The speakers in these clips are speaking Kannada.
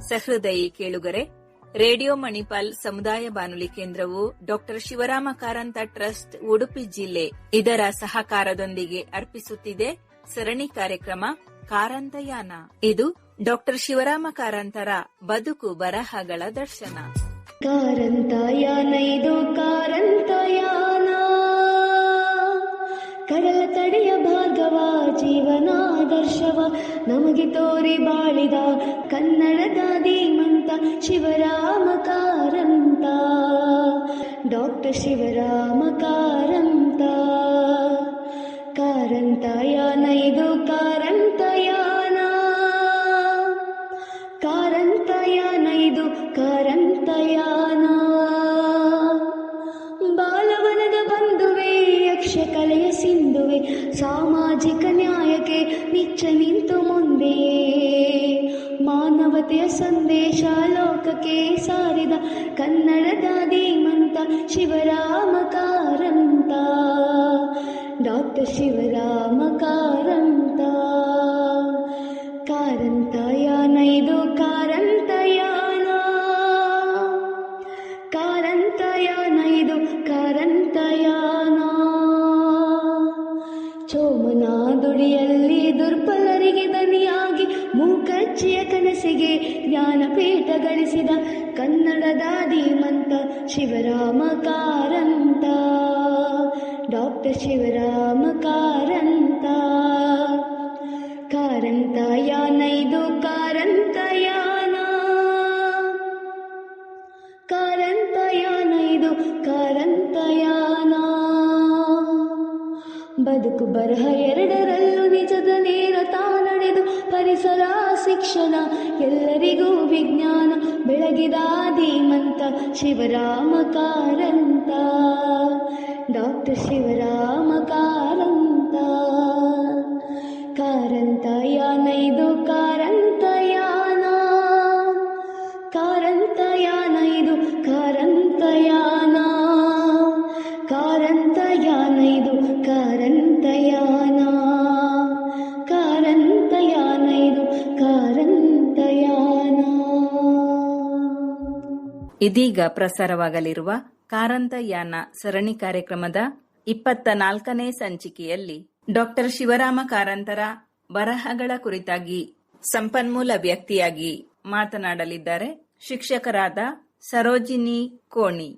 ಸಹೃದಯಿ ಕೇಳುಗರೆ, ರೇಡಿಯೋ ಮಣಿಪಾಲ್ ಸಮುದಾಯ ಬಾನುಲಿ ಕೇಂದ್ರವು ಡಾಕ್ಟರ್ ಶಿವರಾಮ ಕಾರಂತ ಟ್ರಸ್ಟ್ ಉಡುಪಿ ಜಿಲ್ಲೆ ಇದರ ಸಹಕಾರದೊಂದಿಗೆ ಅರ್ಪಿಸುತ್ತಿದೆ ಸರಣಿ ಕಾರ್ಯಕ್ರಮ ಕಾರಂತಯಾನ. ಇದು ಡಾಕ್ಟರ್ ಶಿವರಾಮ ಕಾರಂತರ ಬದುಕು ಬರಹಗಳ ದರ್ಶನ. ಕಾರಂತಯಾನ ಇದು ಕಾರಂತಯಾನ, ಕಡಲ ತಡೆಯ ಭಾರ್ಗವ ಜೀವನಾದರ್ಶವ ನಮಗೆ ತೋರಿ ಬಾಳಿದ ಕನ್ನಡದ ಧೀಮಂತ ಶಿವರಾಮ ಕಾರಂತ. ಡಾಕ್ಟರ್ ಶಿವರಾಮ ಕಾರಂತ. ಕಾರಂತಯಾನ ಇದು ಕಾರಂತಯಾನ, ಕಾರಂತಯಾನ ಇದು ಕಾರಂತಯಾನ. ಬಾಲವನದ ಬಂಧುವೆ, ಯಕ್ಷಕಲೆಯ ಸಿಂಧುವೆ, ಸಾಮಾಜಿಕ ನ್ಯಾಯಕ್ಕೆ ನಿಚ್ಚ ನಿಂತು ಮುಂದೆ ಮಾನವತೆಯ ಸಂದೇಶ ಲೋಕಕ್ಕೆ ಸಾರಿದ ಕನ್ನಡದ ಧೀಮಂತ ಶಿವರಾಮ ಕಾರಂತ. ಡಾಕ್ಟರ್ ಶಿವರಾಮ ಕಾರಂತ. ಕಾರಂತಯಾನ ಇದು ಕಾರಂತಯಾನ, ಕಾರಂತಯಾನ ಇದು ಕಾರಂತಯಾನ. ಚೋಮನ ದುಡಿಯಲ್ಲಿ ದುರ್ಬಲರಿಗೆ ದನಿಯಾಗಿ ಮೂಕಜ್ಜಿಯ ಕನಸಿಗೆ ಜ್ಞಾನಪೀಠ ಗಳಿಸಿದ ಕನ್ನಡದ ಧೀಮಂತ ಶಿವರಾಮ ಕಾರಂತ. ಡಾಕ್ಟರ್ ಶಿವರಾಮ ಕಾರಂತ. ಕಾರಂತಯಾನ ಇದು ಕಾರಂತಯಾನ, ಕಾರಂತಯಾನ ಇದು ಕಾರಂತಯಾನ. ಬದುಕು ಬರಹ ಎರಡರಲ್ಲೂ ನಿಜದ ನೇರ ತಾನಡೆದು ಪರಿಸರ ಶಿಕ್ಷಣ ಎಲ್ಲರಿಗೂ ವಿಜ್ಞಾನ ಬೆಳಗಿದ ಧೀಮಂತ ಶಿವರಾಮ ಕಾರಂತ. ಡಾಕ್ಟರ್ ಶಿವರಾಮ ಕಾರಂತ. ಕಾರಂತಯಾನ ಇದು ಕಾರಂತಯಾನ, ಕಾರಂತಯಾನ ಇದು ಕಾರಂತಯಾನ. ಕಾರಂತಯಾನ ಇದು ಕಾರಂತಯಾನ, ಕಾರಂತಯಾನ ಇದು ಕಾರಂತಯಾನ. ಇದೀಗ ಪ್ರಸಾರವಾಗಲಿರುವ ಕಾರಂತಯಾನ ಸರಣಿ ಕಾರ್ಯಕ್ರಮದ 24ನೇ ಸಂಚಿಕೆಯಲ್ಲಿ ಡಾಕ್ಟರ್ ಶಿವರಾಮ ಕಾರಂತರ ಬರಹಗಳ ಕುರಿತಾಗಿ ಸಂಪನ್ಮೂಲ ವ್ಯಕ್ತಿಯಾಗಿ ಮಾತನಾಡಲಿದ್ದಾರೆ ಶಿಕ್ಷಕರಾದ ಸರೋಜಿನಿ ಕೋಣಿ.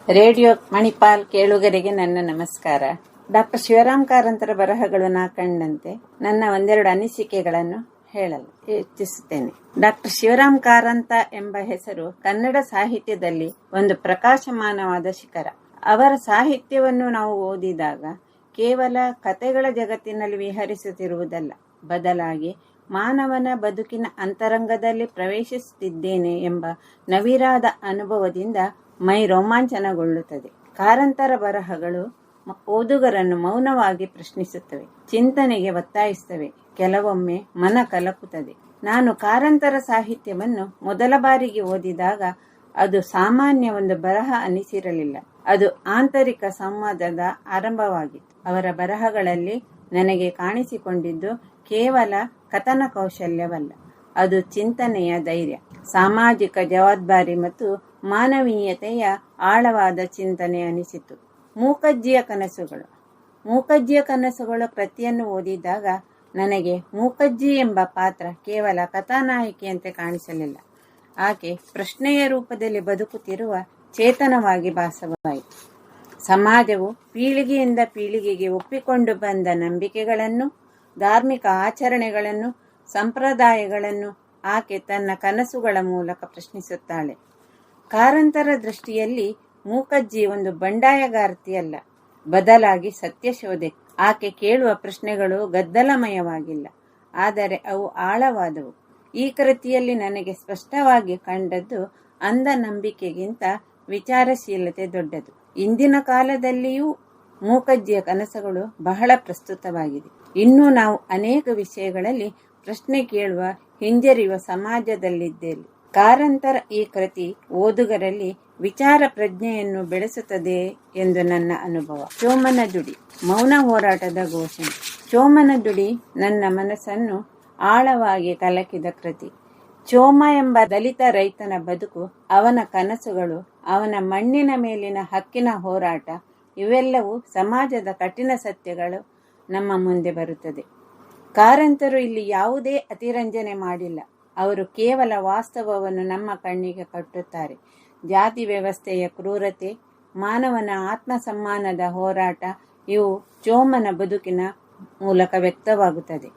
ರೇಡಿಯೋ ಮಣಿಪಾಲ್ ಕೇಳುಗರಿಗೆ ನನ್ನ ನಮಸ್ಕಾರ. ಡಾಕ್ಟರ್ ಶಿವರಾಮ ಕಾರಂತರ ಬರಹಗಳು ನಾ ಕಂಡಂತೆ ನನ್ನ ಒಂದೆರಡು ಅನಿಸಿಕೆಗಳನ್ನು ಹೇಳಲು ಇಚ್ಛಿಸುತ್ತೇನೆ. ಡಾಕ್ಟರ್ ಶಿವರಾಮ ಕಾರಂತ ಎಂಬ ಹೆಸರು ಕನ್ನಡ ಸಾಹಿತ್ಯದಲ್ಲಿ ಒಂದು ಪ್ರಕಾಶಮಾನವಾದ ಶಿಖರ. ಅವರ ಸಾಹಿತ್ಯವನ್ನು ನಾವು ಓದಿದಾಗ ಕೇವಲ ಕತೆಗಳ ಜಗತ್ತಿನಲ್ಲಿ ವಿಹರಿಸುತ್ತಿರುವುದಲ್ಲ, ಬದಲಾಗಿ ಮಾನವನ ಬದುಕಿನ ಅಂತರಂಗದಲ್ಲಿ ಪ್ರವೇಶಿಸುತ್ತಿದ್ದೇನೆ ಎಂಬ ನವಿರಾದ ಅನುಭವದಿಂದ ಮೈ ರೋಮಾಂಚನಗೊಳ್ಳುತ್ತದೆ. ಕಾರಂತರ ಬರಹಗಳು ಓದುಗರನ್ನು ಮೌನವಾಗಿ ಪ್ರಶ್ನಿಸುತ್ತವೆ, ಚಿಂತನೆಗೆ ಒತ್ತಾಯಿಸುತ್ತವೆ, ಕೆಲವೊಮ್ಮೆ ಮನ ಕಲಕುತ್ತದೆ. ನಾನು ಕಾರಂತರ ಸಾಹಿತ್ಯವನ್ನು ಮೊದಲ ಬಾರಿಗೆ ಓದಿದಾಗ ಅದು ಸಾಮಾನ್ಯ ಒಂದು ಬರಹ ಅನಿಸಿರಲಿಲ್ಲ. ಅದು ಆಂತರಿಕ ಸಂವಾದದ ಆರಂಭವಾಗಿತ್ತು. ಅವರ ಬರಹಗಳಲ್ಲಿ ನನಗೆ ಕಾಣಿಸಿಕೊಂಡಿದ್ದು ಕೇವಲ ಕಥನ ಕೌಶಲ್ಯವಲ್ಲ, ಅದು ಚಿಂತನೆಯ ಧೈರ್ಯ, ಸಾಮಾಜಿಕ ಜವಾಬ್ದಾರಿ ಮತ್ತು ಮಾನವೀಯತೆಯ ಆಳವಾದ ಚಿಂತನೆ ಅನಿಸಿತು. ಮೂಕಜ್ಜಿಯ ಕನಸುಗಳು ಕೃತಿಯನ್ನು ಓದಿದಾಗ ನನಗೆ ಮೂಕಜ್ಜಿ ಎಂಬ ಪಾತ್ರ ಕೇವಲ ಕಥಾನಾಯಕಿಯಂತೆ ಕಾಣಿಸಲಿಲ್ಲ. ಆಕೆ ಪ್ರಶ್ನೆಯ ರೂಪದಲ್ಲಿ ಬದುಕುತ್ತಿರುವ ಚೇತನವಾಗಿ ಭಾಸವಾಯಿತು. ಸಮಾಜವು ಪೀಳಿಗೆಯಿಂದ ಪೀಳಿಗೆಗೆ ಒಪ್ಪಿಕೊಂಡು ಬಂದ ನಂಬಿಕೆಗಳನ್ನು, ಧಾರ್ಮಿಕ ಆಚರಣೆಗಳನ್ನು, ಸಂಪ್ರದಾಯಗಳನ್ನು ಆಕೆ ತನ್ನ ಕನಸುಗಳ ಮೂಲಕ ಪ್ರಶ್ನಿಸುತ್ತಾಳೆ. ಕಾರಂತರ ದೃಷ್ಟಿಯಲ್ಲಿ ಮೂಕಜ್ಜಿ ಒಂದು ಬಂಡಾಯಗಾರ್ತಿಯಲ್ಲ, ಬದಲಾಗಿ ಸತ್ಯಶೋಧೆ. ಆಕೆ ಕೇಳುವ ಪ್ರಶ್ನೆಗಳು ಗದ್ದಲಮಯವಾಗಿಲ್ಲ, ಆದರೆ ಅವು ಆಳವಾದವು. ಈ ಕೃತಿಯಲ್ಲಿ ನನಗೆ ಸ್ಪಷ್ಟವಾಗಿ ಕಂಡದ್ದು ಅಂಧ ನಂಬಿಕೆಗಿಂತ ವಿಚಾರಶೀಲತೆ ದೊಡ್ಡದು. ಇಂದಿನ ಕಾಲದಲ್ಲಿಯೂ ಮೂಕಜ್ಜಿಯ ಕನಸುಗಳು ಬಹಳ ಪ್ರಸ್ತುತವಾಗಿದೆ. ಇನ್ನೂ ನಾವು ಅನೇಕ ವಿಷಯಗಳಲ್ಲಿ ಪ್ರಶ್ನೆ ಕೇಳುವ ಹಿಂಜರಿಯುವ ಸಮಾಜದಲ್ಲಿದ್ದೇವೆ. ಕಾರಂತರ ಈ ಕೃತಿ ಓದುಗರಲ್ಲಿ ವಿಚಾರ ಪ್ರಜ್ಞೆಯನ್ನು ಬೆಳೆಸುತ್ತದೆ ಎಂದು ನನ್ನ ಅನುಭವ. ಚೋಮನ ದುಡಿ, ಮೌನ ಹೋರಾಟದ ಘೋಷಣೆ. ಚೋಮನ ದುಡಿ ನನ್ನ ಮನಸ್ಸನ್ನು ಆಳವಾಗಿ ಕಲಕಿದ ಕೃತಿ. ಚೋಮ ಎಂಬ ದಲಿತ ರೈತನ ಬದುಕು, ಅವನ ಕನಸುಗಳು, ಅವನ ಮಣ್ಣಿನ ಮೇಲಿನ ಹಕ್ಕಿನ ಹೋರಾಟ ಇವೆಲ್ಲವೂ ಸಮಾಜದ ಕಠಿಣ ಸತ್ಯಗಳು ನಮ್ಮ ಮುಂದೆ ಬರುತ್ತದೆ. ಕಾರಂತರು ಇಲ್ಲಿ ಯಾವುದೇ ಅತಿರಂಜನೆ ಮಾಡಿಲ್ಲ. ಅವರು ಕೇವಲ ವಾಸ್ತವವನ್ನು ನಮ್ಮ ಕಣ್ಣಿಗೆ ಕಟ್ಟುತ್ತಾರೆ. ಜಾತಿ ವ್ಯವಸ್ಥೆಯ ಕ್ರೂರತೆ, ಮಾನವನ ಆತ್ಮಸಮ್ಮಾನದ ಹೋರಾಟ ಇವು ಚೋಮನ ಬದುಕಿನ ಮೂಲಕ ವ್ಯಕ್ತವಾಗುತ್ತದೆ.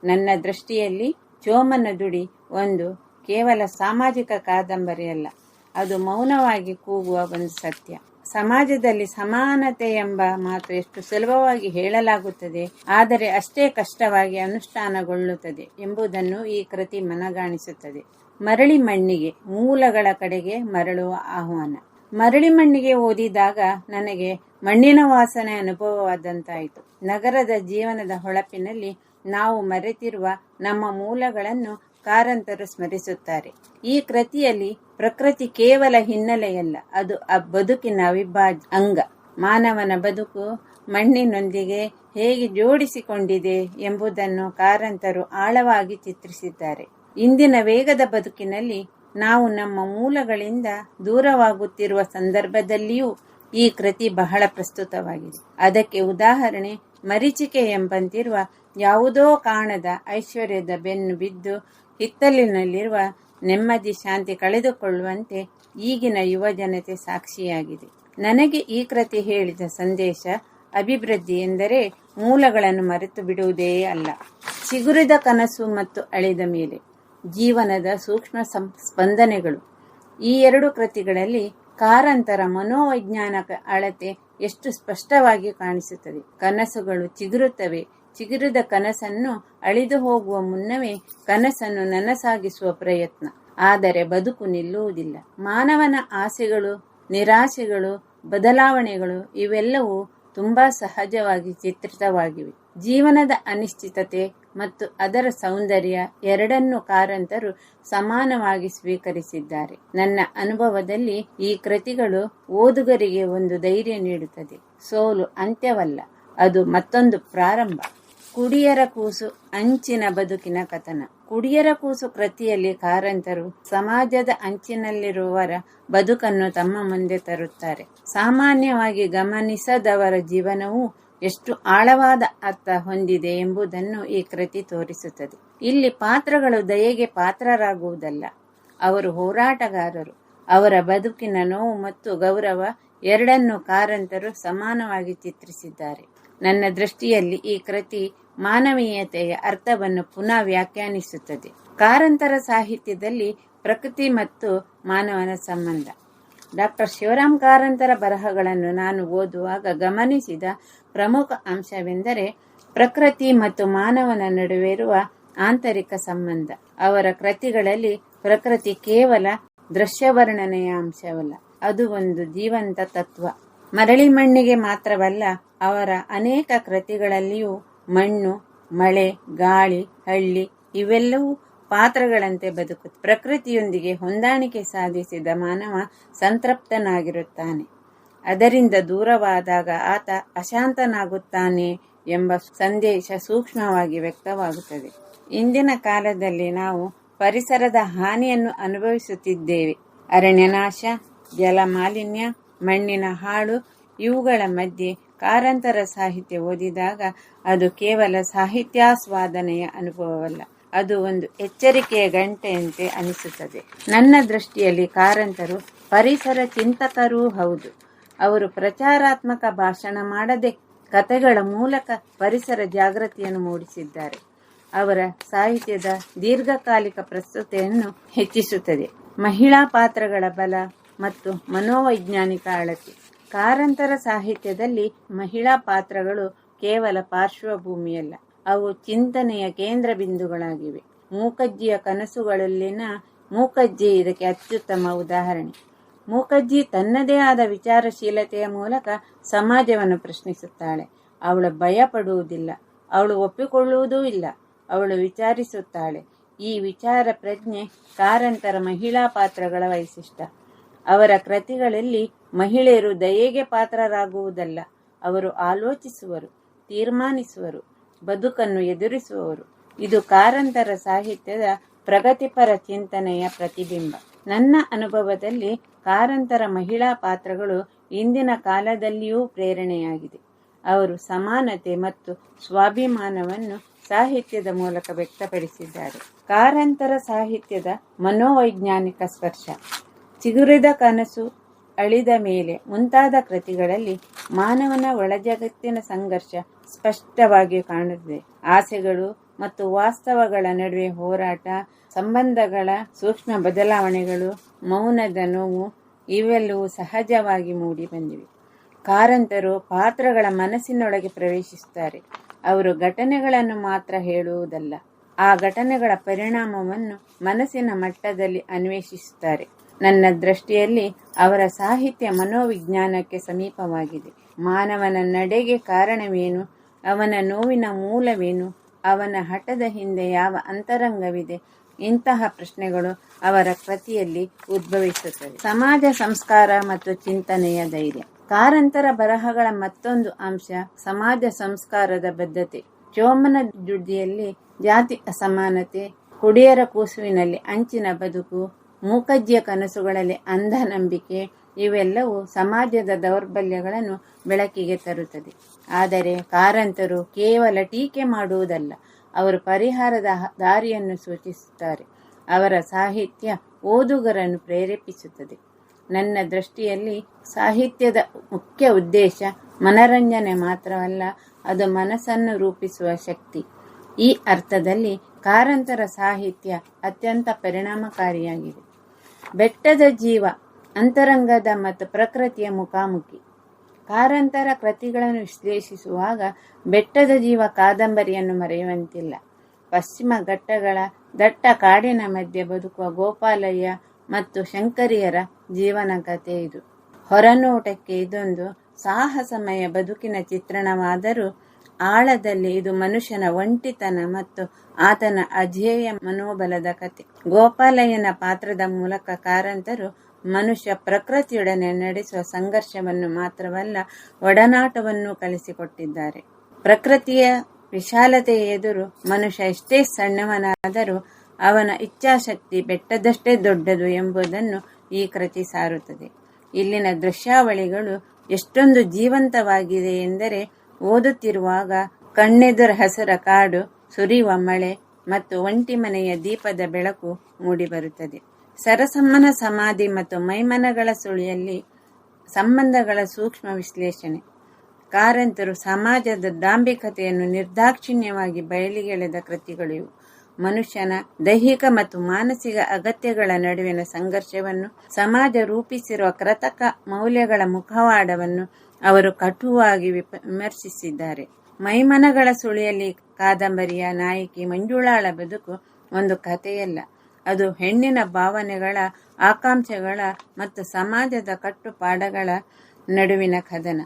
ನನ್ನ ದೃಷ್ಟಿಯಲ್ಲಿ ಚೋಮನ ದುಡಿ ಒಂದು ಕೇವಲ ಸಾಮಾಜಿಕ ಕಾದಂಬರಿಯಲ್ಲ, ಅದು ಮೌನವಾಗಿ ಕೂಗುವ ಒಂದು ಸತ್ಯ. ಸಮಾಜದಲ್ಲಿ ಸಮಾನತೆ ಎಂಬ ಮಾತು ಎಷ್ಟು ಸುಲಭವಾಗಿ ಹೇಳಲಾಗುತ್ತದೆ, ಆದರೆ ಅಷ್ಟೇ ಕಷ್ಟವಾಗಿ ಅನುಷ್ಠಾನಗೊಳ್ಳುತ್ತದೆ ಎಂಬುದನ್ನು ಈ ಕೃತಿ ಮನಗಾಣಿಸುತ್ತದೆ. ಮರಳಿ ಮಣ್ಣಿಗೆ, ಮೂಲಗಳ ಕಡೆಗೆ ಮರಳುವ ಆಹ್ವಾನ. ಮರಳಿ ಮಣ್ಣಿಗೆ ಓದಿದಾಗ ನನಗೆ ಮಣ್ಣಿನ ವಾಸನೆ ಅನುಭವವಾದಂತಾಯಿತು. ನಗರದ ಜೀವನದ ಹೊಳಪಿನಲ್ಲಿ ನಾವು ಮರೆತಿರುವ ನಮ್ಮ ಮೂಲಗಳನ್ನು ಕಾರಂತರು ಸ್ಮರಿಸುತ್ತಾರೆ. ಈ ಕೃತಿಯಲ್ಲಿ ಪ್ರಕೃತಿ ಕೇವಲ ಹಿನ್ನೆಲೆಯಲ್ಲ, ಅದು ಬದುಕಿನ ಅವಿಭಾಜ್ಯ ಅಂಗ. ಮಾನವನ ಬದುಕು ಮಣ್ಣಿನೊಂದಿಗೆ ಹೇಗೆ ಜೋಡಿಸಿಕೊಂಡಿದೆ ಎಂಬುದನ್ನು ಕಾರಂತರು ಆಳವಾಗಿ ಚಿತ್ರಿಸಿದ್ದಾರೆ. ಇಂದಿನ ವೇಗದ ಬದುಕಿನಲ್ಲಿ ನಾವು ನಮ್ಮ ಮೂಲಗಳಿಂದ ದೂರವಾಗುತ್ತಿರುವ ಸಂದರ್ಭದಲ್ಲಿಯೂ ಈ ಕೃತಿ ಬಹಳ ಪ್ರಸ್ತುತವಾಗಿದೆ. ಅದಕ್ಕೆ ಉದಾಹರಣೆ ಮರೀಚಿಕೆ ಎಂಬಂತಿರುವ ಯಾವುದೋ ಕಾಣದ ಐಶ್ವರ್ಯದ ಬೆನ್ನು ಬಿದ್ದು ಹಿತ್ತಲಿನಲ್ಲಿರುವ ನೆಮ್ಮದಿ ಶಾಂತಿ ಕಳೆದುಕೊಳ್ಳುವಂತೆ ಈಗಿನ ಯುವ ಜನತೆ ಸಾಕ್ಷಿಯಾಗಿದೆ. ನನಗೆ ಈ ಕೃತಿ ಹೇಳಿದ ಸಂದೇಶ, ಅಭಿವೃದ್ಧಿ ಎಂದರೆ ಮೂಲಗಳನ್ನು ಮರೆತು ಬಿಡುವುದೇ ಅಲ್ಲ. ಚಿಗುರಿದ ಕನಸು ಮತ್ತು ಅಳಿದ ಮೇಲೆ ಜೀವನದ ಸೂಕ್ಷ್ಮ ಸ್ಪಂದನೆಗಳು. ಈ ಎರಡು ಕೃತಿಗಳಲ್ಲಿ ಕಾರಂತರ ಮನೋವೈಜ್ಞಾನಿಕ ಅಳತೆ ಎಷ್ಟು ಸ್ಪಷ್ಟವಾಗಿ ಕಾಣಿಸುತ್ತದೆ. ಕನಸುಗಳು ಚಿಗುರುತ್ತವೆ. ಚಿಗುರಿದ ಕನಸನ್ನು ಅಳಿದು ಹೋಗುವ ಮುನ್ನವೇ ಕನಸನ್ನು ನನಸಾಗಿಸುವ ಪ್ರಯತ್ನ. ಆದರೆ ಬದುಕು ನಿಲ್ಲುವುದಿಲ್ಲ. ಮಾನವನ ಆಸೆಗಳು, ನಿರಾಶೆಗಳು, ಬದಲಾವಣೆಗಳು ಇವೆಲ್ಲವೂ ತುಂಬಾ ಸಹಜವಾಗಿ ಚಿತ್ರಿತವಾಗಿವೆ. ಜೀವನದ ಅನಿಶ್ಚಿತತೆ ಮತ್ತು ಅದರ ಸೌಂದರ್ಯ ಎರಡನ್ನೂ ಕಾರಂತರು ಸಮಾನವಾಗಿ ಸ್ವೀಕರಿಸಿದ್ದಾರೆ. ನನ್ನ ಅನುಭವದಲ್ಲಿ ಈ ಕೃತಿಗಳು ಓದುಗರಿಗೆ ಒಂದು ಧೈರ್ಯ ನೀಡುತ್ತದೆ. ಸೋಲು ಅಂತ್ಯವಲ್ಲ, ಅದು ಮತ್ತೊಂದು ಪ್ರಾರಂಭ. ಕುಡಿಯರ ಕೂಸು, ಅಂಚಿನ ಬದುಕಿನ ಕಥನ. ಕುಡಿಯರ ಕೂಸು ಕೃತಿಯಲ್ಲಿ ಕಾರಂತರು ಸಮಾಜದ ಅಂಚಿನಲ್ಲಿರುವವರ ಬದುಕನ್ನು ತಮ್ಮ ಮುಂದೆ ತರುತ್ತಾರೆ. ಸಾಮಾನ್ಯವಾಗಿ ಗಮನಿಸದವರ ಜೀವನವು ಎಷ್ಟು ಆಳವಾದ ಅರ್ಥ ಹೊಂದಿದೆ ಎಂಬುದನ್ನು ಈ ಕೃತಿ ತೋರಿಸುತ್ತದೆ. ಇಲ್ಲಿ ಪಾತ್ರಗಳು ದಯೆಗೆ ಪಾತ್ರರಾಗುವುದಲ್ಲ, ಅವರು ಹೋರಾಟಗಾರರು. ಅವರ ಬದುಕಿನ ನೋವು ಮತ್ತು ಗೌರವ ಎರಡನ್ನೂ ಕಾರಂತರು ಸಮಾನವಾಗಿ ಚಿತ್ರಿಸಿದ್ದಾರೆ. ನನ್ನ ದೃಷ್ಟಿಯಲ್ಲಿ ಈ ಕೃತಿ ಮಾನವೀಯತೆಯ ಅರ್ಥವನ್ನು ಪುನಃ ವ್ಯಾಖ್ಯಾನಿಸುತ್ತದೆ. ಕಾರಂತರ ಸಾಹಿತ್ಯದಲ್ಲಿ ಪ್ರಕೃತಿ ಮತ್ತು ಮಾನವನ ಸಂಬಂಧ. ಡಾಕ್ಟರ್ ಶಿವರಾಮ ಕಾರಂತರ ಬರಹಗಳನ್ನು ನಾನು ಓದುವಾಗ ಗಮನಿಸಿದ ಪ್ರಮುಖ ಅಂಶವೆಂದರೆ ಪ್ರಕೃತಿ ಮತ್ತು ಮಾನವನ ನಡುವೆ ಇರುವ ಆಂತರಿಕ ಸಂಬಂಧ. ಅವರ ಕೃತಿಗಳಲ್ಲಿ ಪ್ರಕೃತಿ ಕೇವಲ ದೃಶ್ಯವರ್ಣನೆಯ ಅಂಶವಲ್ಲ, ಅದು ಒಂದು ಜೀವಂತ ತತ್ವ. ಮರಳಿ ಮಣ್ಣಿಗೆ ಮಾತ್ರವಲ್ಲ, ಅವರ ಅನೇಕ ಕೃತಿಗಳಲ್ಲಿಯೂ ಮಣ್ಣು, ಮಳೆ, ಗಾಳಿ, ಹಳ್ಳಿ ಇವೆಲ್ಲವೂ ಪಾತ್ರಗಳಂತೆ ಬದುಕುತ್ತೆ. ಪ್ರಕೃತಿಯೊಂದಿಗೆ ಹೊಂದಾಣಿಕೆ ಸಾಧಿಸಿದ ಮಾನವ ಸಂತೃಪ್ತನಾಗಿರುತ್ತಾನೆ. ಅದರಿಂದ ದೂರವಾದಾಗ ಆತ ಅಶಾಂತನಾಗುತ್ತಾನೆ ಎಂಬ ಸಂದೇಶ ಸೂಕ್ಷ್ಮವಾಗಿ ವ್ಯಕ್ತವಾಗುತ್ತದೆ. ಇಂದಿನ ಕಾಲದಲ್ಲಿ ನಾವು ಪರಿಸರದ ಹಾನಿಯನ್ನು ಅನುಭವಿಸುತ್ತಿದ್ದೇವೆ. ಅರಣ್ಯನಾಶ, ಜಲ ಮಾಲಿನ್ಯ, ಮಣ್ಣಿನ ಹಾಳು ಇವುಗಳ ಮಧ್ಯೆ ಕಾರಂತರ ಸಾಹಿತ್ಯ ಓದಿದಾಗ ಅದು ಕೇವಲ ಸಾಹಿತ್ಯಾಸ್ವಾದನೆಯ ಅನುಭವವಲ್ಲ, ಅದು ಒಂದು ಎಚ್ಚರಿಕೆಯ ಗಂಟೆಯಂತೆ ಅನಿಸುತ್ತದೆ. ನನ್ನ ದೃಷ್ಟಿಯಲ್ಲಿ ಕಾರಂತರು ಪರಿಸರ ಚಿಂತಕರೂ ಹೌದು. ಅವರು ಪ್ರಚಾರಾತ್ಮಕ ಭಾಷಣ ಮಾಡದೆ ಕಥೆಗಳ ಮೂಲಕ ಪರಿಸರ ಜಾಗೃತಿಯನ್ನು ಮೂಡಿಸಿದ್ದಾರೆ. ಅವರ ಸಾಹಿತ್ಯದ ದೀರ್ಘಕಾಲಿಕ ಪ್ರಸ್ತುತೆಯನ್ನು ಹೆಚ್ಚಿಸುತ್ತದೆ. ಮಹಿಳಾ ಪಾತ್ರಗಳ ಬಲ ಮತ್ತು ಮನೋವೈಜ್ಞಾನಿಕ ಅಳತೆ. ಕಾರಂತರ ಸಾಹಿತ್ಯದಲ್ಲಿ ಮಹಿಳಾ ಪಾತ್ರಗಳು ಕೇವಲ ಪಾರ್ಶ್ವಭೂಮಿಯಲ್ಲ, ಅವು ಚಿಂತನೆಯ ಕೇಂದ್ರ ಬಿಂದುಗಳಾಗಿವೆ. ಮೂಕಜ್ಜಿಯ ಕನಸುಗಳಲ್ಲಿನ ಮೂಕಜ್ಜಿ ಇದಕ್ಕೆ ಅತ್ಯುತ್ತಮ ಉದಾಹರಣೆ. ಮೂಕಜ್ಜಿ ತನ್ನದೇ ಆದ ವಿಚಾರಶೀಲತೆಯ ಮೂಲಕ ಸಮಾಜವನ್ನು ಪ್ರಶ್ನಿಸುತ್ತಾಳೆ. ಅವಳು ಭಯ ಪಡುವುದಿಲ್ಲ, ಅವಳು ಒಪ್ಪಿಕೊಳ್ಳುವುದೂ ಇಲ್ಲ, ಅವಳು ವಿಚಾರಿಸುತ್ತಾಳೆ. ಈ ವಿಚಾರ ಪ್ರಜ್ಞೆ ಕಾರಂತರ ಮಹಿಳಾ ಪಾತ್ರಗಳ ವೈಶಿಷ್ಟ್ಯ. ಅವರ ಕೃತಿಗಳಲ್ಲಿ ಮಹಿಳೆಯರು ದಯೆಗೆ ಪಾತ್ರರಾಗುವುದಲ್ಲ, ಅವರು ಆಲೋಚಿಸುವರು, ತೀರ್ಮಾನಿಸುವರು, ಬದುಕನ್ನು ಎದುರಿಸುವವರು. ಇದು ಕಾರಂತರ ಸಾಹಿತ್ಯದ ಪ್ರಗತಿಪರ ಚಿಂತನೆಯ ಪ್ರತಿಬಿಂಬ. ನನ್ನ ಅನುಭವದಲ್ಲಿ ಕಾರಂತರ ಮಹಿಳಾ ಪಾತ್ರಗಳು ಇಂದಿನ ಕಾಲದಲ್ಲಿಯೂ ಪ್ರೇರಣೆಯಾಗಿದೆ. ಅವರು ಸಮಾನತೆ ಮತ್ತು ಸ್ವಾಭಿಮಾನವನ್ನು ಸಾಹಿತ್ಯದ ಮೂಲಕ ವ್ಯಕ್ತಪಡಿಸಿದ್ದಾರೆ. ಕಾರಂತರ ಸಾಹಿತ್ಯದ ಮನೋವೈಜ್ಞಾನಿಕ ಸ್ಪರ್ಶ, ಚಿಗುರಿದ ಕನಸು, ಅಳಿದ ಮೇಲೆ ಮುಂತಾದ ಕೃತಿಗಳಲ್ಲಿ ಮಾನವನ ಒಳಜಗತ್ತಿನ ಸಂಘರ್ಷ ಸ್ಪಷ್ಟವಾಗಿ ಕಾಣುತ್ತದೆ. ಆಸೆಗಳು ಮತ್ತು ವಾಸ್ತವಗಳ ನಡುವೆ ಹೋರಾಟ, ಸಂಬಂಧಗಳ ಸೂಕ್ಷ್ಮ ಬದಲಾವಣೆಗಳು, ಮೌನದ ನೋವು ಇವೆಲ್ಲವೂ ಸಹಜವಾಗಿ ಮೂಡಿ ಬಂದಿವೆ. ಕಾರಂತರು ಪಾತ್ರಗಳ ಮನಸ್ಸಿನೊಳಗೆ ಪ್ರವೇಶಿಸುತ್ತಾರೆ. ಅವರು ಘಟನೆಗಳನ್ನು ಮಾತ್ರ ಹೇಳುವುದಲ್ಲ, ಆ ಘಟನೆಗಳ ಪರಿಣಾಮವನ್ನು ಮನಸ್ಸಿನ ಮಟ್ಟದಲ್ಲಿ ಅನ್ವೇಷಿಸುತ್ತಾರೆ. ನನ್ನ ದೃಷ್ಟಿಯಲ್ಲಿ ಅವರ ಸಾಹಿತ್ಯ ಮನೋವಿಜ್ಞಾನಕ್ಕೆ ಸಮೀಪವಾಗಿದೆ. ಮಾನವನ ನಡೆಗೆ ಕಾರಣವೇನು, ಅವನ ನೋವಿನ ಮೂಲವೇನು, ಅವನ ಹಠದ ಹಿಂದೆ ಯಾವ ಅಂತರಂಗವಿದೆ, ಇಂತಹ ಪ್ರಶ್ನೆಗಳು ಅವರ ಕೃತಿಯಲ್ಲಿ ಉದ್ಭವಿಸುತ್ತವೆ. ಸಮಾಜ ಸಂಸ್ಕಾರ ಮತ್ತು ಚಿಂತನೆಯ ಧೈರ್ಯ. ಕಾರಂತರ ಬರಹಗಳ ಮತ್ತೊಂದು ಅಂಶ ಸಮಾಜ ಸಂಸ್ಕಾರದ ಬದ್ಧತೆ. ಚೋಮನ ಜುಡ್ಡಿಯಲ್ಲಿ ಜಾತಿ ಅಸಮಾನತೆ, ಕುಡಿಯರ ಕೂಸುವಿನಲ್ಲಿ ಅಂಚಿನ ಬದುಕು, ಮೂಕಜ್ಜಿಯ ಕನಸುಗಳಲ್ಲಿ ಅಂಧ ನಂಬಿಕೆ ಇವೆಲ್ಲವೂ ಸಮಾಜದ ದೌರ್ಬಲ್ಯಗಳನ್ನು ಬೆಳಕಿಗೆ ತರುತ್ತದೆ. ಆದರೆ ಕಾರಂತರು ಕೇವಲ ಟೀಕೆ ಮಾಡುವುದಲ್ಲ, ಅವರು ಪರಿಹಾರದ ದಾರಿಯನ್ನು ಸೂಚಿಸುತ್ತಾರೆ. ಅವರ ಸಾಹಿತ್ಯ ಓದುಗರನ್ನು ಪ್ರೇರೇಪಿಸುತ್ತದೆ. ನನ್ನ ದೃಷ್ಟಿಯಲ್ಲಿ ಸಾಹಿತ್ಯದ ಮುಖ್ಯ ಉದ್ದೇಶ ಮನರಂಜನೆ ಮಾತ್ರವಲ್ಲ, ಅದು ಮನಸ್ಸನ್ನು ರೂಪಿಸುವ ಶಕ್ತಿ. ಈ ಅರ್ಥದಲ್ಲಿ ಕಾರಂತರ ಸಾಹಿತ್ಯ ಅತ್ಯಂತ ಪರಿಣಾಮಕಾರಿಯಾಗಿದೆ. ಬೆಟ್ಟದ ಜೀವ ಅಂತರಂಗದ ಮತ್ತು ಪ್ರಕೃತಿಯ ಮುಖಾಮುಖಿ. ಕಾರಂತರ ಕೃತಿಗಳನ್ನು ವಿಶ್ಲೇಷಿಸುವಾಗ ಬೆಟ್ಟದ ಜೀವ ಕಾದಂಬರಿಯನ್ನು ಮರೆಯುವಂತಿಲ್ಲ. ಪಶ್ಚಿಮ ಘಟ್ಟಗಳ ದಟ್ಟ ಕಾಡಿನ ಮಧ್ಯೆ ಬದುಕುವ ಗೋಪಾಲಯ್ಯ ಮತ್ತು ಶಂಕರಿಯರ ಜೀವನ ಕಥೆ ಇದು. ಹೊರನೋಟಕ್ಕೆ ಇದೊಂದು ಸಾಹಸಮಯ ಬದುಕಿನ ಚಿತ್ರಣವಾದರೂ ಆಳದಲ್ಲಿ ಇದು ಮನುಷ್ಯನ ಒಂಟಿತನ ಮತ್ತು ಆತನ ಅಜೇಯ ಮನೋಬಲದ ಕಥೆ. ಗೋಪಾಲಯ್ಯನ ಪಾತ್ರದ ಮೂಲಕ ಕಾರಂತರು ಮನುಷ್ಯ ಪ್ರಕೃತಿಯೊಡನೆ ನಡೆಸುವ ಸಂಘರ್ಷವನ್ನು ಮಾತ್ರವಲ್ಲ, ಒಡನಾಟವನ್ನು ಕಲಿಸಿಕೊಟ್ಟಿದ್ದಾರೆ. ಪ್ರಕೃತಿಯ ವಿಶಾಲತೆಯ ಎದುರು ಮನುಷ್ಯ ಎಷ್ಟೇ ಸಣ್ಣವನಾದರೂ ಅವನ ಇಚ್ಛಾಶಕ್ತಿ ಬೆಟ್ಟದಷ್ಟೇ ದೊಡ್ಡದು ಎಂಬುದನ್ನು ಈ ಕೃತಿ ಸಾರುತ್ತದೆ. ಇಲ್ಲಿನ ದೃಶ್ಯಾವಳಿಗಳು ಎಷ್ಟೊಂದು ಜೀವಂತವಾಗಿದೆ ಎಂದರೆ ಓದುತ್ತಿರುವಾಗ ಕಣ್ಣೆದುರ ಹಸಿರ ಕಾಡು, ಸುರಿಯುವ ಮಳೆ ಮತ್ತು ಒಂಟಿ ಮನೆಯ ದೀಪದ ಬೆಳಕು ಮೂಡಿಬರುತ್ತದೆ. ಸರಸಮ್ಮನ ಸಮಾಧಿ ಮತ್ತು ಮೈಮನಗಳ ಸುಳಿಯಲ್ಲಿ ಸಂಬಂಧಗಳ ಸೂಕ್ಷ್ಮ ವಿಶ್ಲೇಷಣೆ. ಕಾರಂತರು ಸಮಾಜದ ದಾಂಭಿಕತೆಯನ್ನು ನಿರ್ದಾಕ್ಷಿಣ್ಯವಾಗಿ ಬಯಲಿಗೆಳೆದ ಕೃತಿಗಳಿವು. ಮನುಷ್ಯನ ದೈಹಿಕ ಮತ್ತು ಮಾನಸಿಕ ಅಗತ್ಯಗಳ ನಡುವಿನ ಸಂಘರ್ಷವನ್ನು, ಸಮಾಜ ರೂಪಿಸಿರುವ ಕೃತಕ ಮೌಲ್ಯಗಳ ಮುಖವಾಡವನ್ನು ಅವರು ಕಟುವಾಗಿ ವಿಮರ್ಶಿಸಿದ್ದಾರೆ. ಮೈಮನಗಳ ಸುಳಿಯಲ್ಲಿ ಕಾದಂಬರಿಯ ನಾಯಕಿ ಮಂಜುಳಾಳ ಬದುಕು ಒಂದು ಕಥೆಯಲ್ಲ, ಅದು ಹೆಣ್ಣಿನ ಭಾವನೆಗಳ, ಆಕಾಂಕ್ಷೆಗಳ ಮತ್ತು ಸಮಾಜದ ಕಟ್ಟುಪಾಡುಗಳ ನಡುವಿನ ಕದನ.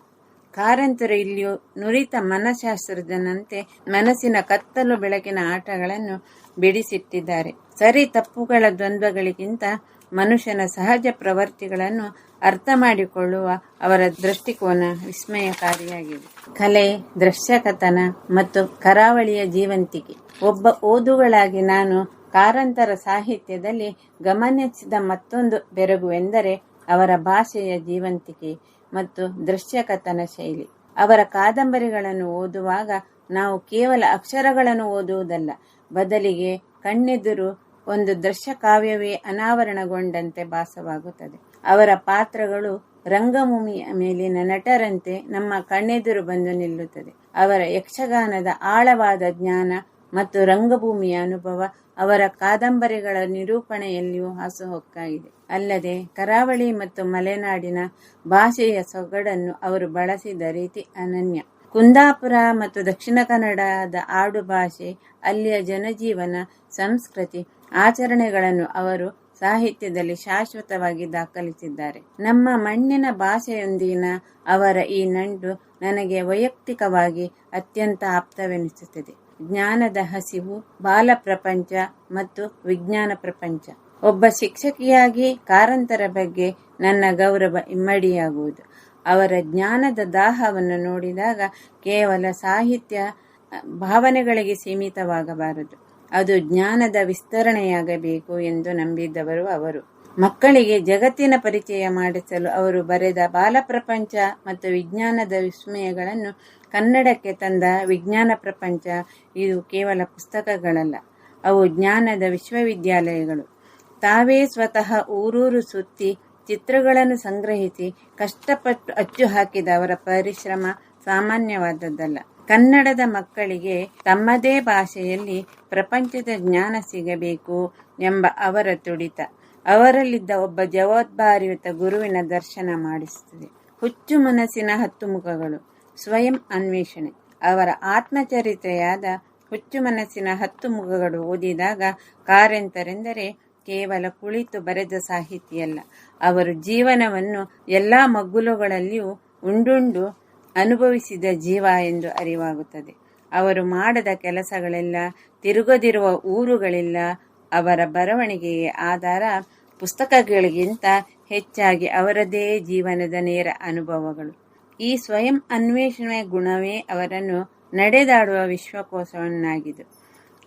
ಕಾರಂತರು ಇಲ್ಲಿಯೂ ನುರಿತ ಮನಃಶಾಸ್ತ್ರಜ್ಞನಂತೆ ಮನಸ್ಸಿನ ಕತ್ತಲು ಬೆಳಕಿನ ಆಟಗಳನ್ನು ಬಿಡಿಸಿಟ್ಟಿದ್ದಾರೆ. ಸರಿ ತಪ್ಪುಗಳ ದ್ವಂದ್ವಗಳಿಗಿಂತ ಮನುಷ್ಯನ ಸಹಜ ಪ್ರವೃತ್ತಿಗಳನ್ನು ಅರ್ಥ ಮಾಡಿಕೊಳ್ಳುವ ಅವರ ದೃಷ್ಟಿಕೋನ ವಿಸ್ಮಯಕಾರಿಯಾಗಿದೆ. ಕಲೆ, ದೃಶ್ಯಕಥನ ಮತ್ತು ಕರಾವಳಿಯ ಜೀವಂತಿಕೆ. ಒಬ್ಬ ಓದುಗಳಾಗಿ ನಾನು ಕಾರಂತರ ಸಾಹಿತ್ಯದಲ್ಲಿ ಗಮನಿಸಿದ ಮತ್ತೊಂದು ಬೆರಗುವೆಂದರೆ ಅವರ ಭಾಷೆಯ ಜೀವಂತಿಕೆ ಮತ್ತು ದೃಶ್ಯಕಥನ ಶೈಲಿ. ಅವರ ಕಾದಂಬರಿಗಳನ್ನು ಓದುವಾಗ ನಾವು ಕೇವಲ ಅಕ್ಷರಗಳನ್ನು ಓದುವುದಲ್ಲ, ಬದಲಿಗೆ ಕಣ್ಣೆದುರು ಒಂದು ದೃಶ್ಯ ಕಾವ್ಯವೇ ಅನಾವರಣಗೊಂಡಂತೆ ಭಾಸವಾಗುತ್ತದೆ. ಅವರ ಪಾತ್ರಗಳು ರಂಗಭೂಮಿಯ ಮೇಲಿನ ನಟರಂತೆ ನಮ್ಮ ಕಣ್ಣೆದುರು ಬಂದು ನಿಲ್ಲುತ್ತದೆ. ಅವರ ಯಕ್ಷಗಾನದ ಆಳವಾದ ಜ್ಞಾನ ಮತ್ತು ರಂಗಭೂಮಿಯ ಅನುಭವ ಅವರ ಕಾದಂಬರಿಗಳ ನಿರೂಪಣೆಯಲ್ಲಿಯೂ ಹಾಸುಹೊಕ್ಕಾಗಿದೆ. ಅಲ್ಲದೆ ಕರಾವಳಿ ಮತ್ತು ಮಲೆನಾಡಿನ ಭಾಷೆಯ ಸೊಗಡನ್ನು ಅವರು ಬಳಸಿದ ರೀತಿ ಅನನ್ಯ. ಕುಂದಾಪುರ ಮತ್ತು ದಕ್ಷಿಣ ಕನ್ನಡದ ಆಡು ಭಾಷೆ, ಅಲ್ಲಿಯ ಜನಜೀವನ, ಸಂಸ್ಕೃತಿ, ಆಚರಣೆಗಳನ್ನು ಅವರು ಸಾಹಿತ್ಯದಲ್ಲಿ ಶಾಶ್ವತವಾಗಿ ದಾಖಲಿಸಿದ್ದಾರೆ. ನಮ್ಮ ಮಣ್ಣಿನ ಭಾಷೆಯೊಂದಿಗಿನ ಅವರ ಈ ನಂಟು ನನಗೆ ವೈಯಕ್ತಿಕವಾಗಿ ಅತ್ಯಂತ ಆಪ್ತವೆನಿಸುತ್ತದೆ. ಜ್ಞಾನದ ಹಸಿವು, ಬಾಲ ಪ್ರಪಂಚ ಮತ್ತು ವಿಜ್ಞಾನ ಪ್ರಪಂಚ. ಒಬ್ಬ ಶಿಕ್ಷಕಿಯಾಗಿ ಕಾರಂತರ ಬಗ್ಗೆ ನನ್ನ ಗೌರವ ಇಮ್ಮಡಿಯಾಗುವುದು. ಅವರ ಜ್ಞಾನದ ದಾಹವನ್ನು ನೋಡಿದಾಗ ಕೇವಲ ಸಾಹಿತ್ಯ ಭಾವನೆಗಳಿಗೆ ಸೀಮಿತವಾಗಬಾರದು, ಅದು ಜ್ಞಾನದ ವಿಸ್ತರಣೆಯಾಗಬೇಕು ಎಂದು ನಂಬಿದ್ದವರು ಅವರು. ಮಕ್ಕಳಿಗೆ ಜಗತ್ತಿನ ಪರಿಚಯ ಮಾಡಿಸಲು ಅವರು ಬರೆದ ಬಾಲಪ್ರಪಂಚ ಮತ್ತು ವಿಜ್ಞಾನದ ವಿಸ್ಮಯಗಳನ್ನು ಕನ್ನಡಕ್ಕೆ ತಂದ ವಿಜ್ಞಾನ ಪ್ರಪಂಚ ಇದು ಕೇವಲ ಪುಸ್ತಕಗಳಲ್ಲ, ಅವು ಜ್ಞಾನದ ವಿಶ್ವವಿದ್ಯಾಲಯಗಳು. ತಾವೇ ಸ್ವತಃ ಊರೂರು ಸುತ್ತಿ ಚಿತ್ರಗಳನ್ನು ಸಂಗ್ರಹಿಸಿ ಕಷ್ಟಪಟ್ಟು ಅಚ್ಚು ಹಾಕಿದ ಅವರ ಪರಿಶ್ರಮ ಸಾಮಾನ್ಯವಾದದ್ದಲ್ಲ. ಕನ್ನಡದ ಮಕ್ಕಳಿಗೆ ತಮ್ಮದೇ ಭಾಷೆಯಲ್ಲಿ ಪ್ರಪಂಚದ ಜ್ಞಾನ ಸಿಗಬೇಕು ಎಂಬ ಅವರ ತುಡಿತ ಅವರಲ್ಲಿದ್ದ ಒಬ್ಬ ಜವಾಬ್ದಾರಿಯುತ ಗುರುವಿನ ದರ್ಶನ ಮಾಡಿಸುತ್ತದೆ. ಹುಚ್ಚು ಮನಸ್ಸಿನ 10 ಮುಖಗಳು, ಸ್ವಯಂ ಅನ್ವೇಷಣೆ. ಅವರ ಆತ್ಮಚರಿತ್ರೆಯಾದ ಹುಚ್ಚು ಮನಸ್ಸಿನ 10 ಮುಖಗಳು ಓದಿದಾಗ ಕಾರಂತರೆಂದರೆ ಕೇವಲ ಕುಳಿತು ಬರೆದ ಸಾಹಿತಿಯಲ್ಲ, ಅವರು ಜೀವನವನ್ನು ಎಲ್ಲಾ ಮಗ್ಗುಲುಗಳಲ್ಲಿಯೂ ಉಂಡುಂಡು ಅನುಭವಿಸಿದ ಜೀವ ಎಂದು ಅರಿವಾಗುತ್ತದೆ. ಅವರು ಮಾಡದ ಕೆಲಸಗಳೆಲ್ಲ, ತಿರುಗದಿರುವ ಊರುಗಳಿಲ್ಲ. ಅವರ ಬರವಣಿಗೆಗೆ ಆಧಾರ ಪುಸ್ತಕಗಳಿಗಿಂತ ಹೆಚ್ಚಾಗಿ ಅವರದೇ ಜೀವನದ ನೇರ ಅನುಭವಗಳು. ಈ ಸ್ವಯಂ ಅನ್ವೇಷಣೆ ಗುಣವೇ ಅವರನ್ನು ನಡೆದಾಡುವ ವಿಶ್ವಕೋಶವನ್ನಾಗಿದೆ.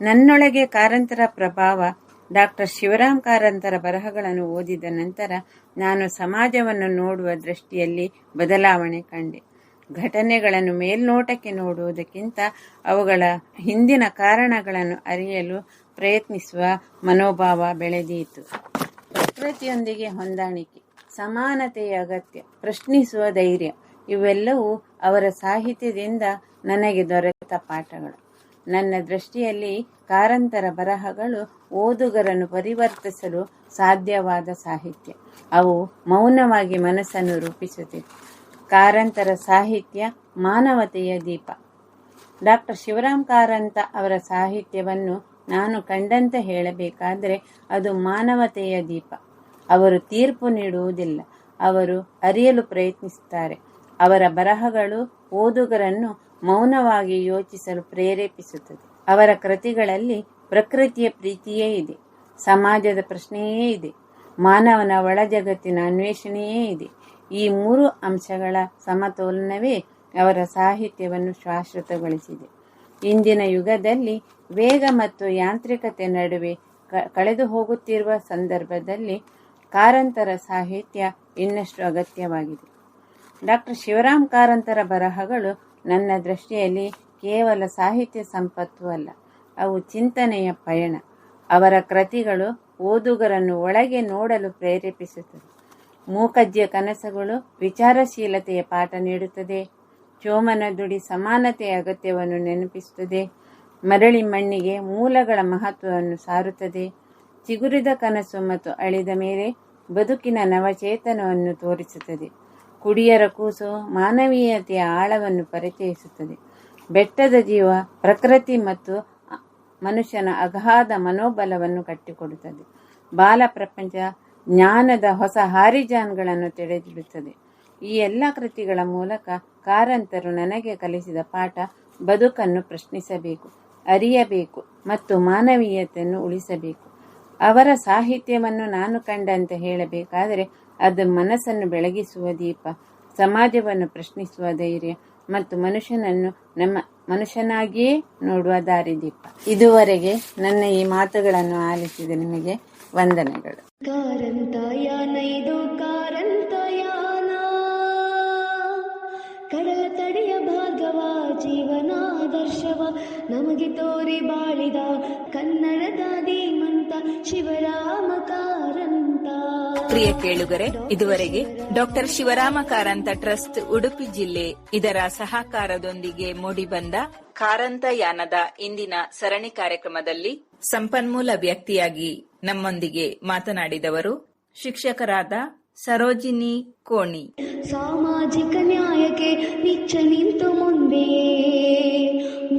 ನನ್ನೊಳಗೆ ಕಾರಂತರ ಪ್ರಭಾವ. ಡಾಕ್ಟರ್ ಶಿವರಾಮ್ ಕಾರಂತರ ಬರಹಗಳನ್ನು ಓದಿದ ನಂತರ ನಾನು ಸಮಾಜವನ್ನು ನೋಡುವ ದೃಷ್ಟಿಯಲ್ಲಿ ಬದಲಾವಣೆ ಕಂಡೆ. ಘಟನೆಗಳನ್ನು ಮೇಲ್ನೋಟಕ್ಕೆ ನೋಡುವುದಕ್ಕಿಂತ ಅವುಗಳ ಹಿಂದಿನ ಕಾರಣಗಳನ್ನು ಅರಿಯಲು ಪ್ರಯತ್ನಿಸುವ ಮನೋಭಾವ ಬೆಳೆದೀತು. ಪ್ರಕೃತಿಯೊಂದಿಗೆ ಹೊಂದಾಣಿಕೆ, ಸಮಾನತೆಯ ಅಗತ್ಯ, ಪ್ರಶ್ನಿಸುವ ಧೈರ್ಯ ಇವೆಲ್ಲವೂ ಅವರ ಸಾಹಿತ್ಯದಿಂದ ನನಗೆ ದೊರೆತ ಪಾಠಗಳು. ನನ್ನ ದೃಷ್ಟಿಯಲ್ಲಿ ಕಾರಂತರ ಬರಹಗಳು ಓದುಗರನ್ನು ಪರಿವರ್ತಿಸಲು ಸಾಧ್ಯವಾದ ಸಾಹಿತ್ಯ. ಅವು ಮೌನವಾಗಿ ಮನಸ್ಸನ್ನು ರೂಪಿಸುತ್ತಿವೆ. ಕಾರಂತರ ಸಾಹಿತ್ಯ ಮಾನವತೆಯ ದೀಪ. ಡಾಕ್ಟರ್ ಶಿವರಾಮ್ ಕಾರಂತ ಅವರ ಸಾಹಿತ್ಯವನ್ನು ನಾನು ಕಂಡಂತೆ ಹೇಳಬೇಕಾದರೆ ಅದು ಮಾನವತೆಯ ದೀಪ. ಅವರು ತೀರ್ಪು ನೀಡುವುದಿಲ್ಲ, ಅವರು ಅರಿಯಲು ಪ್ರಯತ್ನಿಸುತ್ತಾರೆ. ಅವರ ಬರಹಗಳು ಓದುಗರನ್ನು ಮೌನವಾಗಿ ಯೋಚಿಸಲು ಪ್ರೇರೇಪಿಸುತ್ತದೆ. ಅವರ ಕೃತಿಗಳಲ್ಲಿ ಪ್ರಕೃತಿಯ ಪ್ರೀತಿಯೇ ಇದೆ, ಸಮಾಜದ ಪ್ರಶ್ನೆಯೇ ಇದೆ, ಮಾನವನ ಒಳ ಜಗತ್ತಿನ ಅನ್ವೇಷಣೆಯೇ ಇದೆ. ಈ 3 ಅಂಶಗಳ ಸಮತೋಲನವೇ ಅವರ ಸಾಹಿತ್ಯವನ್ನು ಶಾಶ್ವತಗೊಳಿಸಿದೆ. ಇಂದಿನ ಯುಗದಲ್ಲಿ ವೇಗ ಮತ್ತು ಯಾಂತ್ರಿಕತೆ ನಡುವೆ ಕಳೆದು ಹೋಗುತ್ತಿರುವ ಸಂದರ್ಭದಲ್ಲಿ ಕಾರಂತರ ಸಾಹಿತ್ಯ ಇನ್ನಷ್ಟು ಅಗತ್ಯವಾಗಿದೆ. ಡಾಕ್ಟರ್ ಶಿವರಾಮ್ ಕಾರಂತರ ಬರಹಗಳು ನನ್ನ ದೃಷ್ಟಿಯಲ್ಲಿ ಕೇವಲ ಸಾಹಿತ್ಯ ಸಂಪತ್ತು ಅಲ್ಲ, ಅವು ಚಿಂತನೆಯ ಪಯಣ. ಅವರ ಕೃತಿಗಳು ಓದುಗರನ್ನು ಒಳಗೆ ನೋಡಲು ಪ್ರೇರೇಪಿಸುತ್ತದೆ. ಮೂಕಜ್ಜಿಯ ಕನಸುಗಳು ವಿಚಾರಶೀಲತೆಯ ಪಾಠ ನೀಡುತ್ತದೆ. ಚೋಮನ ದುಡಿ ಸಮಾನತೆಯ ಅಗತ್ಯವನ್ನು ನೆನಪಿಸುತ್ತದೆ. ಮರಳಿ ಮಣ್ಣಿಗೆ ಮೂಲಗಳ ಮಹತ್ವವನ್ನು ಸಾರುತ್ತದೆ. ಚಿಗುರಿದ ಕನಸು ಮತ್ತು ಅಳಿದ ಮೇಲೆ ಬದುಕಿನ ನವಚೇತನವನ್ನು ತೋರಿಸುತ್ತದೆ. ಕುಡಿಯರ ಕೂಸು ಮಾನವೀಯತೆಯ ಆಳವನ್ನು ಪರಿಚಯಿಸುತ್ತದೆ. ಬೆಟ್ಟದ ಜೀವ ಪ್ರಕೃತಿ ಮತ್ತು ಮನುಷ್ಯನ ಅಗಾಧ ಮನೋಬಲವನ್ನು ಕಟ್ಟಿಕೊಡುತ್ತದೆ. ಬಾಲ ಪ್ರಪಂಚ ಜ್ಞಾನದ ಹೊಸ ಹಾರಿಜಾನ್ಗಳನ್ನು ತೆರೆದಿಡುತ್ತದೆ. ಈ ಎಲ್ಲ ಕೃತಿಗಳ ಮೂಲಕ ಕಾರಂತರು ನನಗೆ ಕಲಿಸಿದ ಪಾಠ ಬದುಕನ್ನು ಪ್ರಶ್ನಿಸಬೇಕು, ಅರಿಯಬೇಕು ಮತ್ತು ಮಾನವೀಯತೆಯನ್ನು ಉಳಿಸಬೇಕು. ಅವರ ಸಾಹಿತ್ಯವನ್ನು ನಾನು ಕಂಡಂತೆ ಹೇಳಬೇಕಾದರೆ ಅದು ಮನಸ್ಸನ್ನು ಬೆಳಗಿಸುವ ದೀಪ, ಸಮಾಜವನ್ನು ಪ್ರಶ್ನಿಸುವ ಧೈರ್ಯ ಮತ್ತು ಮನುಷ್ಯನನ್ನು ನಮ್ಮ ಮನುಷ್ಯನಾಗಿಯೇ ನೋಡುವ ದಾರಿದೀಪ. ಇದುವರೆಗೆ ನನ್ನ ಈ ಮಾತುಗಳನ್ನು ಆಲಿಸಿದ ನಿಮಗೆ ವಂದನೆಗಳು. ಕಾರಂತಯಾನ ಇದು ಕಾರಂತಯಾನ, ಕಡಲ ತಡಿಯ ಭಾಗವ ಜೀವನಾದರ್ಶವ ನಮಗೆ ತೋರಿ ಬಾಳಿದ ಕನ್ನಡದ ಧೀಮಂತ ಶಿವರಾಮ ಕಾರಂತ. ಪ್ರಿಯ ಕೇಳುಗರೆ, ಇದುವರೆಗೆ ಡಾಕ್ಟರ್ ಶಿವರಾಮ ಕಾರಂತ ಟ್ರಸ್ಟ್ ಉಡುಪಿ ಜಿಲ್ಲೆ ಇದರ ಸಹಕಾರದೊಂದಿಗೆ ಮೂಡಿಬಂದ ಕಾರಂತಯಾನದ ಇಂದಿನ ಸರಣಿ ಕಾರ್ಯಕ್ರಮದಲ್ಲಿ ಸಂಪನ್ಮೂಲ ವ್ಯಕ್ತಿಯಾಗಿ ನಮ್ಮೊಂದಿಗೆ ಮಾತನಾಡಿದವರು ಶಿಕ್ಷಕರಾದ ಸರೋಜಿನಿ ಕೋಣಿ. ಸಾಮಾಜಿಕ ನ್ಯಾಯಕ್ಕೆ ನಿಚ್ಚ ನಿಂತು ಮುಂದೆಯೇ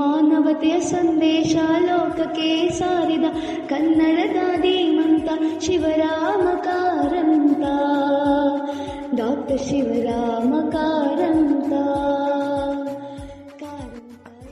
ಮಾನವತೆಯ ಸಂದೇಶ ಲೋಕಕ್ಕೆ ಸಾರಿದ ಕನ್ನಡದ ಧೀಮಂತ ಶಿವರಾಮ ಕಾರಂತ, ಡಾಕ್ಟರ್ ಶಿವರಾಮ ಕಾರಂತ.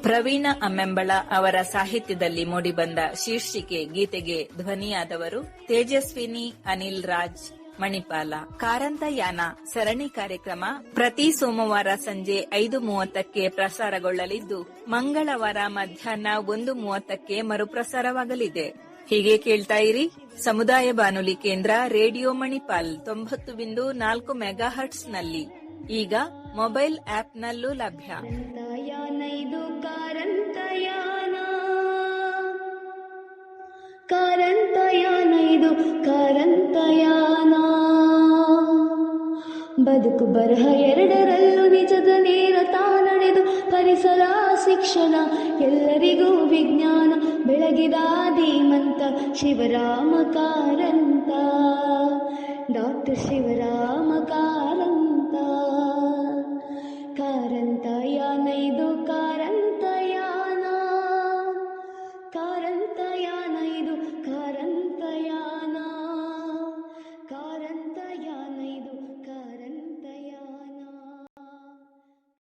ಪ್ರವೀಣ ಅಮ್ಮೆಂಬಳ ಅವರ ಸಾಹಿತ್ಯದಲ್ಲಿ ಮೂಡಿಬಂದ ಶೀರ್ಷಿಕೆ ಗೀತೆಗೆ ಧ್ವನಿಯಾದವರು ತೇಜಸ್ವಿನಿ ಅನಿಲ್ ರಾಜ್ ಮಣಿಪಾಲ. ಕಾರಂತಯಾನ ಸರಣಿ ಕಾರ್ಯಕ್ರಮ ಪ್ರತಿ ಸೋಮವಾರ ಸಂಜೆ 5:30ಕ್ಕೆ ಪ್ರಸಾರಗೊಳ್ಳಲಿದ್ದು, ಮಂಗಳವಾರ ಮಧ್ಯಾಹ್ನ 1:30ಕ್ಕೆ ಮರುಪ್ರಸಾರವಾಗಲಿದೆ. ಹೀಗೆ ಕೇಳ್ತಾ ಇರಿ ಸಮುದಾಯ ಬಾನುಲಿ ಕೇಂದ್ರ ರೇಡಿಯೋ ಮಣಿಪಾಲ್ 90.4 ಮೆಗಾಹರ್ಟ್ಸ್ ನಲ್ಲಿ. ಈಗ ಮೊಬೈಲ್ ಆಪ್ನಲ್ಲೂ ಲಭ್ಯ. ಕಾರಂತಯಾನ ಬದುಕು ಬರಹ ಎರಡರಲ್ಲೂ ನಿಜದ ನೇರ ನಡೆದು ಪರಿಸರ ಶಿಕ್ಷಣ ಎಲ್ಲರಿಗೂ ವಿಜ್ಞಾನ ಬೆಳಗಿದ ಧೀಮಂತ ಶಿವರಾಮ ಕಾರಂತ, ಡಾಕ್ಟರ್ ಶಿವರಾಮ ಕಾರಂತ. ಕಾರಂತಯಾನ ಇದು